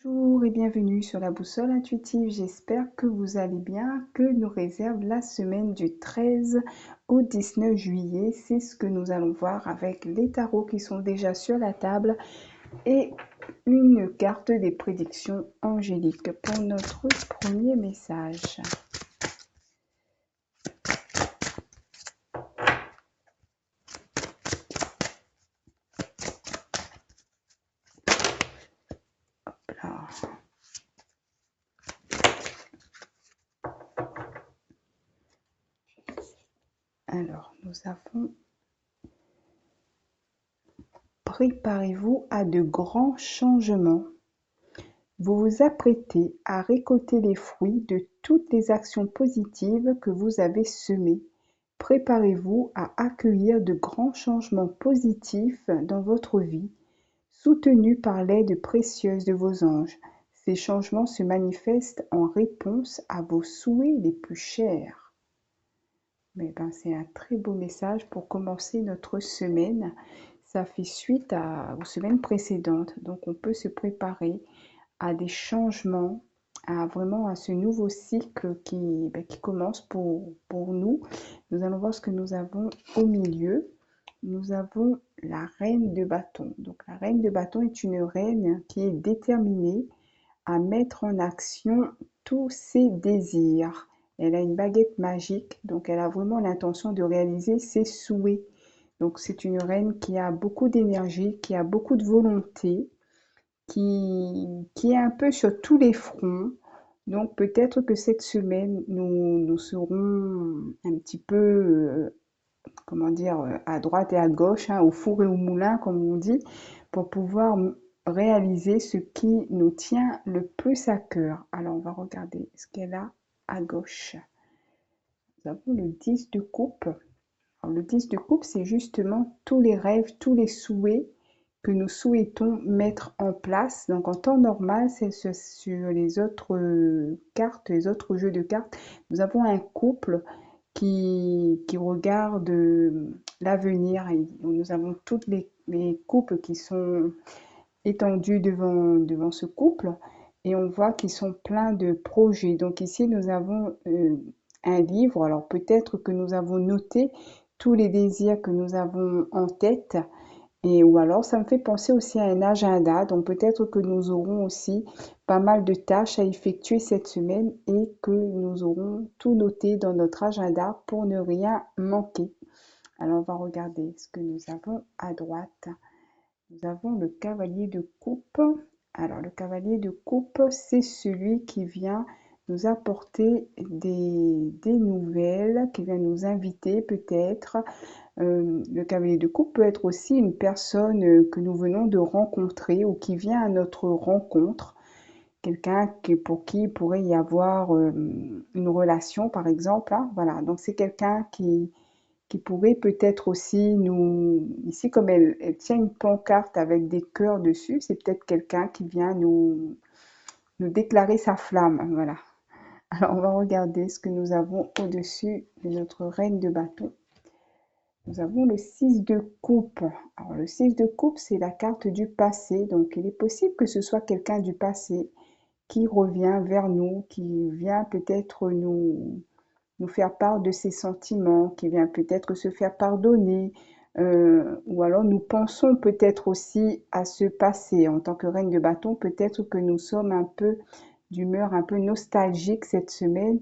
Bonjour et bienvenue sur la boussole intuitive. J'espère que vous allez bien, que nous réserve la semaine du 13 au 19 juillet. C'est ce que nous allons voir avec les tarots qui sont déjà sur la table et une carte des prédictions angéliques pour notre premier message. Hop là. Alors, nous avons préparez-vous à de grands changements. Vous vous apprêtez à récolter les fruits de toutes les actions positives que vous avez semées. Préparez-vous à accueillir de grands changements positifs dans votre vie, soutenus par l'aide précieuse de vos anges. Ces changements se manifestent en réponse à vos souhaits les plus chers. C'est un très beau message pour commencer notre semaine. Ça fait suite aux semaines précédentes, donc on peut se préparer à des changements, vraiment à ce nouveau cycle qui commence pour nous. Nous allons voir ce que nous avons au milieu. Nous avons la reine de bâton. Donc la reine de bâton est une reine qui est déterminée à mettre en action tous ses désirs. Elle a une baguette magique, donc elle a vraiment l'intention de réaliser ses souhaits. Donc c'est une reine qui a beaucoup d'énergie, qui a beaucoup de volonté, qui est un peu sur tous les fronts. Donc peut-être que cette semaine, nous serons un petit peu, comment dire, à droite et à gauche, au four et au moulin, comme on dit, pour pouvoir réaliser ce qui nous tient le plus à cœur. Alors on va regarder ce qu'elle a à gauche. Nous avons le 10 de coupe. Alors, le 10 de coupe, c'est justement tous les rêves, tous les souhaits que nous souhaitons mettre en place. Donc en temps normal, c'est sur les autres cartes, les autres jeux de cartes, nous avons un couple qui regarde l'avenir. Nous avons toutes les couples qui sont étendus devant ce couple et on voit qu'ils sont pleins de projets. Donc ici, nous avons un livre. Alors peut-être que nous avons noté tous les désirs que nous avons en tête. Ou alors, ça me fait penser aussi à un agenda. Donc, peut-être que nous aurons aussi pas mal de tâches à effectuer cette semaine et que nous aurons tout noté dans notre agenda pour ne rien manquer. Alors, on va regarder ce que nous avons à droite. Nous avons le cavalier de coupe. Alors, le cavalier de coupe, c'est celui qui vient nous apporter des nouvelles, qui vient nous inviter peut-être. Le cavalier de coupe peut être aussi une personne que nous venons de rencontrer ou qui vient à notre rencontre. Quelqu'un pour qui il pourrait y avoir une relation, par exemple. Voilà, donc c'est quelqu'un qui pourrait peut-être aussi ici comme elle tient une pancarte avec des cœurs dessus, c'est peut-être quelqu'un qui vient nous déclarer sa flamme, voilà. Alors on va regarder ce que nous avons au-dessus de notre reine de bâton. Nous avons le 6 de coupe. Alors le 6 de coupe, c'est la carte du passé, donc il est possible que ce soit quelqu'un du passé qui revient vers nous, qui vient peut-être nous faire part de ses sentiments, qui vient peut-être se faire pardonner, ou alors nous pensons peut-être aussi à ce passé. En tant que reine de bâton, peut-être que nous sommes un peu d'humeur un peu nostalgique cette semaine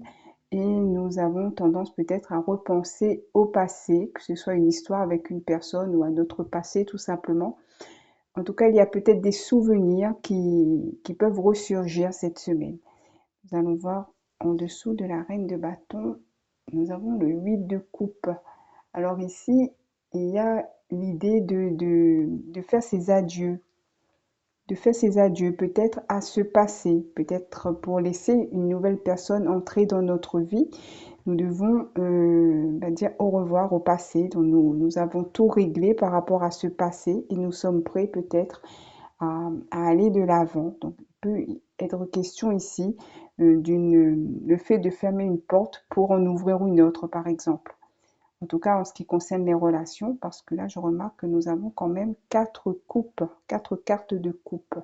et nous avons tendance peut-être à repenser au passé, que ce soit une histoire avec une personne ou un autre passé tout simplement. En tout cas, il y a peut-être des souvenirs qui peuvent ressurgir cette semaine. Nous allons voir en dessous de la reine de bâton, nous avons le 8 de coupe. Alors ici, il y a l'idée de faire ses adieux. De faire ses adieux peut-être à ce passé, peut-être pour laisser une nouvelle personne entrer dans notre vie. Nous devons dire au revoir au passé. Donc nous avons tout réglé par rapport à ce passé et nous sommes prêts peut-être à aller de l'avant. Donc il peut être question ici le fait de fermer une porte pour en ouvrir une autre par exemple. En tout cas en ce qui concerne les relations, parce que là je remarque que nous avons quand même quatre cartes de coupe.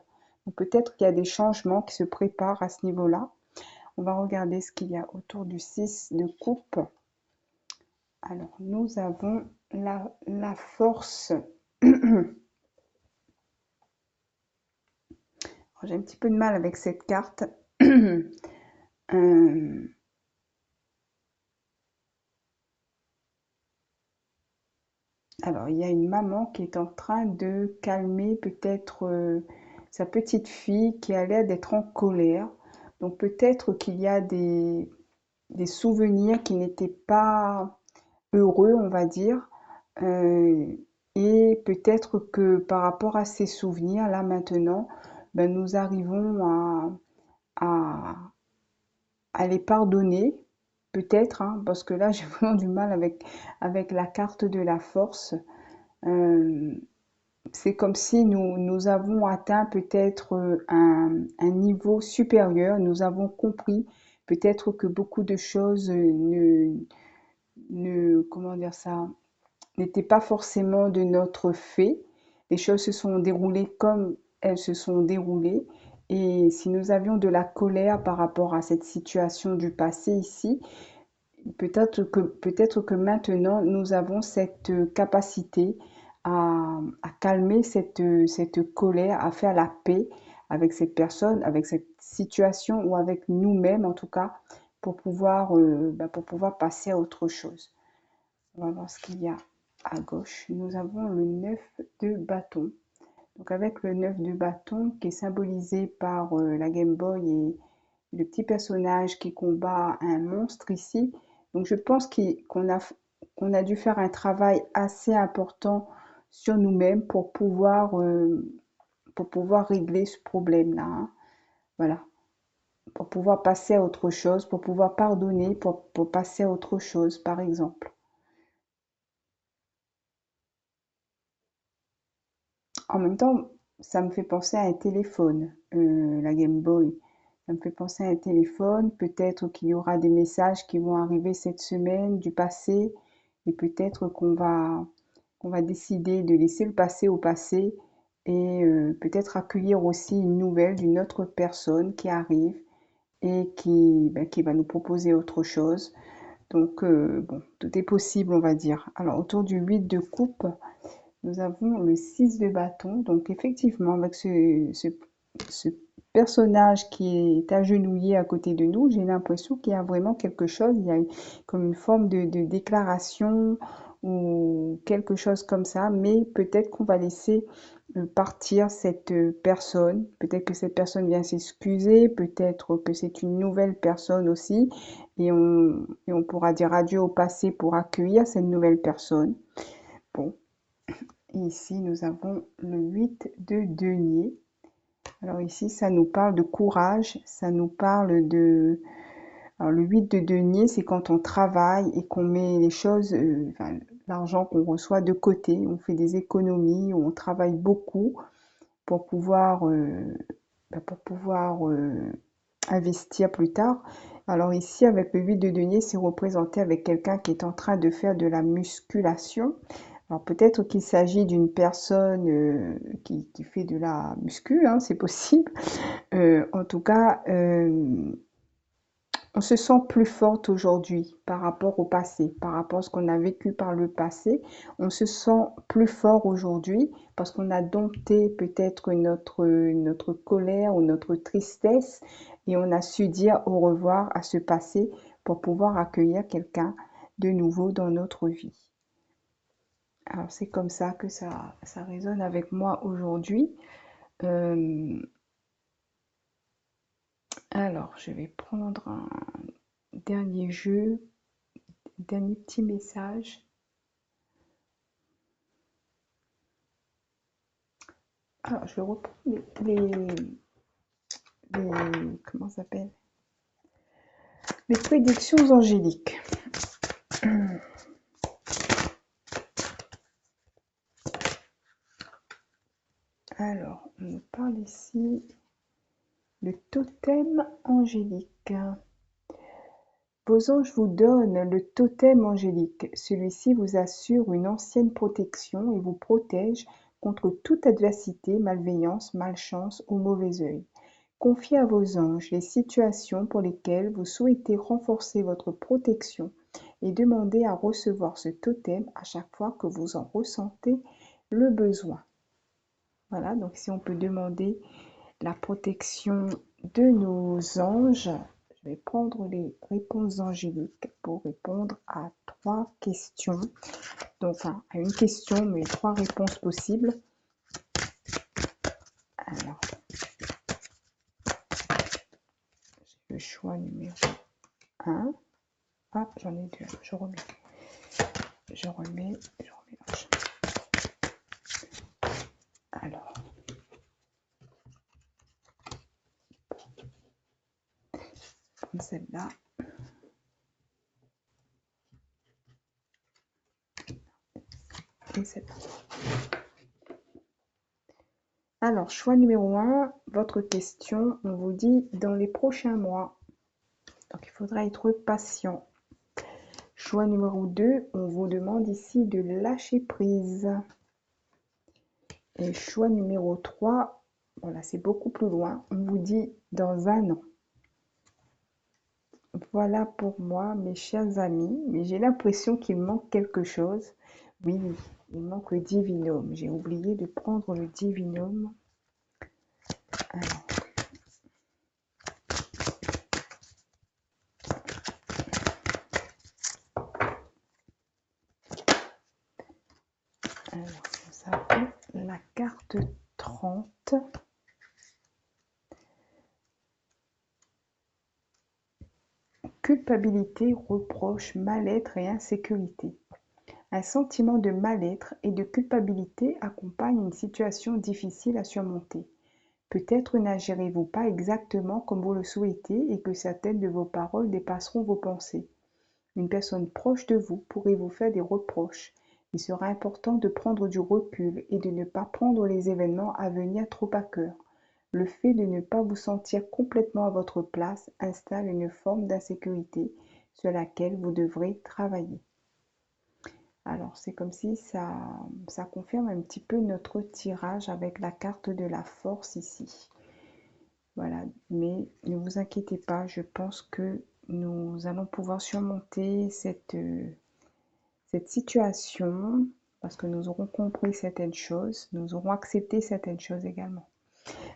Donc peut-être qu'il y a des changements qui se préparent à ce niveau-là. On va regarder ce qu'il y a autour du 6 de coupe. Alors, nous avons la force. J'ai un petit peu de mal avec cette carte. Alors, il y a une maman qui est en train de calmer peut-être sa petite fille qui a l'air d'être en colère. Donc, peut-être qu'il y a des souvenirs qui n'étaient pas heureux, on va dire. Euh, et peut-être que par rapport à ces souvenirs, là maintenant, ben, nous arrivons à, à les pardonner, peut-être, hein, parce que là j'ai vraiment du mal avec la carte de la force. Euh, c'est comme si nous avons atteint peut-être un niveau supérieur, nous avons compris peut-être que beaucoup de choses comment dire ça, n'étaient pas forcément de notre fait. Les choses se sont déroulées comme elles se sont déroulées. Et si nous avions de la colère par rapport à cette situation du passé ici, peut-être que maintenant nous avons cette capacité à calmer cette colère, à faire la paix avec cette personne, avec cette situation ou avec nous-mêmes en tout cas, pour pouvoir passer à autre chose. On va voir ce qu'il y a à gauche. Nous avons le 9 de bâton. Donc avec le 9 de bâton qui est symbolisé par la Game Boy et le petit personnage qui combat un monstre ici. Donc je pense qu'on a dû faire un travail assez important sur nous-mêmes pour pouvoir régler ce problème-là, hein. Voilà, pour pouvoir passer à autre chose, pour pouvoir pardonner, pour passer à autre chose, par exemple. En même temps, ça me fait penser à un téléphone, la Game Boy. Ça me fait penser à un téléphone. Peut-être qu'il y aura des messages qui vont arriver cette semaine du passé et peut-être qu'on va décider de laisser le passé au passé et peut-être accueillir aussi une nouvelle d'une autre personne qui arrive et qui va nous proposer autre chose. Donc, bon, tout est possible, on va dire. Alors, autour du 8 de coupe, nous avons le 6 de bâton. Donc effectivement, avec ce personnage qui est agenouillé à côté de nous, j'ai l'impression qu'il y a vraiment quelque chose, il y a comme une forme de déclaration ou quelque chose comme ça, mais peut-être qu'on va laisser partir cette personne, peut-être que cette personne vient s'excuser, peut-être que c'est une nouvelle personne aussi, et on pourra dire adieu au passé pour accueillir cette nouvelle personne. Bon, et ici, nous avons le 8 de denier. Alors ici, ça nous parle de courage, ça nous parle de... Alors le 8 de denier, c'est quand on travaille et qu'on met les choses, enfin, l'argent qu'on reçoit de côté, on fait des économies, on travaille beaucoup pour pouvoir investir plus tard. Alors ici, avec le 8 de denier, c'est représenté avec quelqu'un qui est en train de faire de la musculation. Alors peut-être qu'il s'agit d'une personne qui fait de la muscu, hein, c'est possible. En tout cas, on se sent plus forte aujourd'hui par rapport au passé, par rapport à ce qu'on a vécu par le passé. On se sent plus fort aujourd'hui parce qu'on a dompté peut-être notre colère ou notre tristesse et on a su dire au revoir à ce passé pour pouvoir accueillir quelqu'un de nouveau dans notre vie. Alors c'est comme ça que ça résonne avec moi aujourd'hui. Euh, alors je vais prendre un dernier jeu, dernier petit message. Alors je vais reprendre comment ça s'appelle? Les prédictions angéliques. Alors on nous parle ici le totem angélique. Vos anges vous donnent le totem angélique. Celui-ci vous assure une ancienne protection et vous protège contre toute adversité, malveillance, malchance ou mauvais œil. Confiez à vos anges les situations pour lesquelles vous souhaitez renforcer votre protection et demandez à recevoir ce totem à chaque fois que vous en ressentez le besoin. Voilà, donc si on peut demander la protection de nos anges, je vais prendre les réponses angéliques pour répondre à 3 questions. Donc, enfin, à une question, mais 3 réponses possibles. Alors, le choix numéro 1. Ah, j'en ai 2. Je remélange. Alors, celle-là. Et celle-là. Alors, choix numéro 1, votre question, on vous dit dans les prochains mois. Donc, il faudra être patient. Choix numéro 2, on vous demande ici de lâcher prise. Et choix numéro 3, voilà, c'est beaucoup plus loin, on vous dit dans 1 an. Voilà pour moi, mes chers amis, mais j'ai l'impression qu'il manque quelque chose. Oui, il manque le divinum. J'ai oublié de prendre le divinum. Alors, nous avons la carte 30. Culpabilité, reproche, mal-être et insécurité. Un sentiment de mal-être et de culpabilité accompagne une situation difficile à surmonter. Peut-être n'agirez-vous pas exactement comme vous le souhaitez et que certaines de vos paroles dépasseront vos pensées. Une personne proche de vous pourrait vous faire des reproches. Il sera important de prendre du recul et de ne pas prendre les événements à venir trop à cœur. Le fait de ne pas vous sentir complètement à votre place installe une forme d'insécurité sur laquelle vous devrez travailler. Alors, c'est comme si ça confirme un petit peu notre tirage avec la carte de la force ici. Voilà, mais ne vous inquiétez pas, je pense que nous allons pouvoir surmonter cette situation parce que nous aurons compris certaines choses, nous aurons accepté certaines choses également.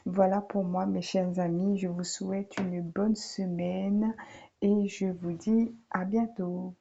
Voilà pour moi, mes chers amis, je vous souhaite une bonne semaine et je vous dis à bientôt.